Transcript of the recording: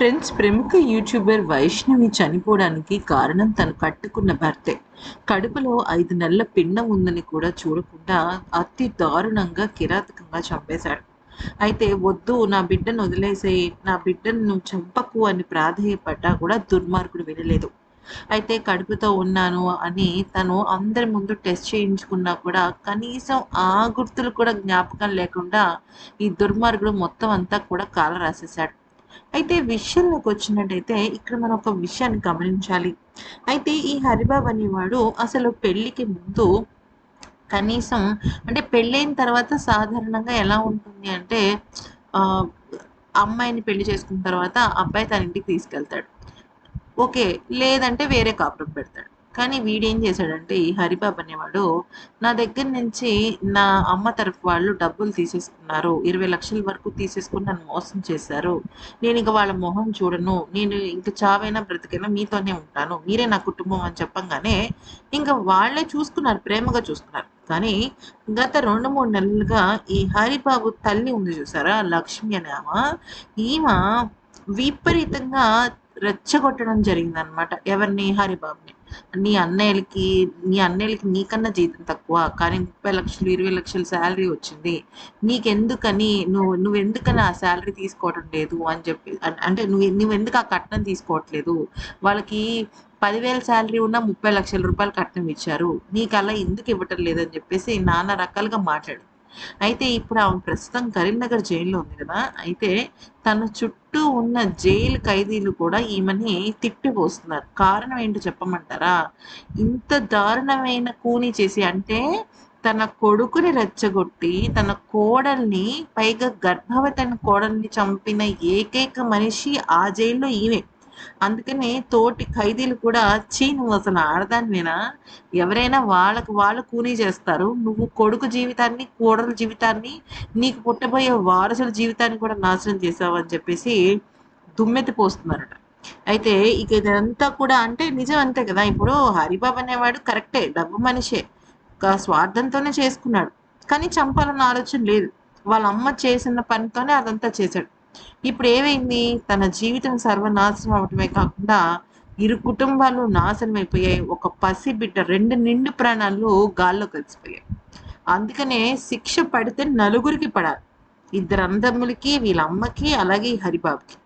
Friends, ప్రముఖ YouTuber Vaishnavi చనిపోవడానికి కారణం తను కట్టుకున్న భర్తే. కడుపులో 5 నెలల పిండం ఉందని కూడా చూడకుండా అతి దారుణంగా, కిరాతకంగా చంపేశాడు. అయితే వద్దు, నా బిడ్డను వదిలేసేయి, నా బిడ్డను నువ్వు చంపకు అని ప్రాధేయపడ్డా కూడా దుర్మార్గుడు వినలేదు. అయితే కడుపుతో ఉన్నాను అని తను అందరి ముందు టెస్ట్ చేయించుకున్నా కూడా కనీసం ఆ గుర్తులు కూడా జ్ఞాపకం లేకుండా ఈ దుర్మార్గుడు మొత్తం అంతా కూడా కాల రాసేశాడు. అయితే విషయంలోకి వచ్చినట్టయితే ఇక్కడ మనం ఒక విషయాన్ని గమనించాలి. అయితే ఈ హరిబాబు అనేవాడు అసలు పెళ్ళికి ముందు కనీసం, అంటే పెళ్ళైన తర్వాత సాధారణంగా ఎలా ఉంటుంది అంటే ఆహ్, అమ్మాయిని పెళ్లి చేసుకున్న తర్వాత అబ్బాయి తన ఇంటికి తీసుకెళ్తాడు. ఓకే. లేదంటే వేరే కాపురం పెడతాడు. కానీ వీడేం చేశాడంటే ఈ హరిబాబు అనేవాడు, నా దగ్గర నుంచి నా అమ్మ తరఫు వాళ్ళు డబ్బులు తీసేసుకున్నారు. 20,00,000 వరకు తీసుకొని నన్ను మోసం చేశారు. నేనింక వాళ్ళ మొహం చూడను. నేను ఇంక చావైనా బ్రతికైనా మీతోనే ఉంటాను. మీరే నా కుటుంబం అని చెప్పంగానే ఇంక వాళ్ళే చూసుకున్నారు. ప్రేమగా చూసుకున్నారు. కానీ గత 2, 3 నెలలుగా ఈ హరిబాబు తల్లి ఉంది చూసారా? లక్ష్మి అనే ఈమె విపరీతంగా రెచ్చగొట్టడం జరిగిందనమాట. ఎవరిని? హరిబాబుని. నీ అన్నయ్యలకి నీకన్నా జీతం తక్కువ. కానీ 30,00,000, 20,00,000 సాలరీ వచ్చింది. నీకెందుకని నువ్వెందుకని ఆ సాలరీ తీసుకోవటం లేదు అని చెప్పి, అంటే నువ్వెందుకు ఆ కట్నం తీసుకోవట్లేదు? వాళ్ళకి 10,000 సాలరీ ఉన్న 30,00,000 కట్నం ఇచ్చారు. నీకలా ఎందుకు ఇవ్వటం లేదని చెప్పేసి నానా రకాలుగా మాట్లాడారు. అయితే ఇప్పుడు ఆమె ప్రస్తుతం కరీంనగర్ జైల్‌లో ఉంది గదా! అయితే తన చుట్టూ ఉన్న జైలు ఖైదీలు కూడా ఈమెని తిట్టిపోస్తున్నారు. కారణం ఏంటో చెప్పమంటారా? ఇంత దారుణమైన కూని చేసి, అంటే తన కొడుకుని రెచ్చగొట్టి, తన కోడల్ని, పైగా గర్భవతి అయిన కోడల్ని చంపిన ఏకైక మనిషి ఆ జైల్‌లో ఈమె. అందుకనే తోటి ఖైదీలు కూడా ఛీ! నువ్వసలు ఆడదానివేనా? ఎవరైనా వాళ్ళకి వాళ్ళు కూనీ చేస్తారు. నువ్వు కొడుకు జీవితాన్ని, కోడలు జీవితాన్ని, నీకు పుట్టబోయే వారసుల జీవితాన్ని కూడా నాశనం చేశావు అని చెప్పేసి దుమ్మెత్తి పోస్తున్నారట. అయితే ఇక ఇదంతా కూడా అంటే నిజం అంతే కదా! ఇప్పుడు హరిబాబు అనేవాడు కరెక్టే. డబ్బు మనిషే. స్వార్థంతోనే చేసుకున్నాడు. కానీ చంపాలన్న ఆలోచన లేదు. వాళ్ళ అమ్మ చేసిన పనితోనే అదంతా చేశాడు. ఇప్పుడేమైంది? తన జీవితం సర్వనాశనం అవ్వటమే కాకుండా, ఇరు కుటుంబాలు నాశనమైపోయాయి. ఒక పసిబిడ్డ 2 నిండు ప్రాణాలు గాల్లో కలిసిపోయాయి. అందుకనే శిక్ష పడితే నలుగురికి పడాలి. ఇద్దరు అన్నదమ్ములకి, వీళ్ళ అమ్మకి, అలాగే ఈ హరిబాబుకి.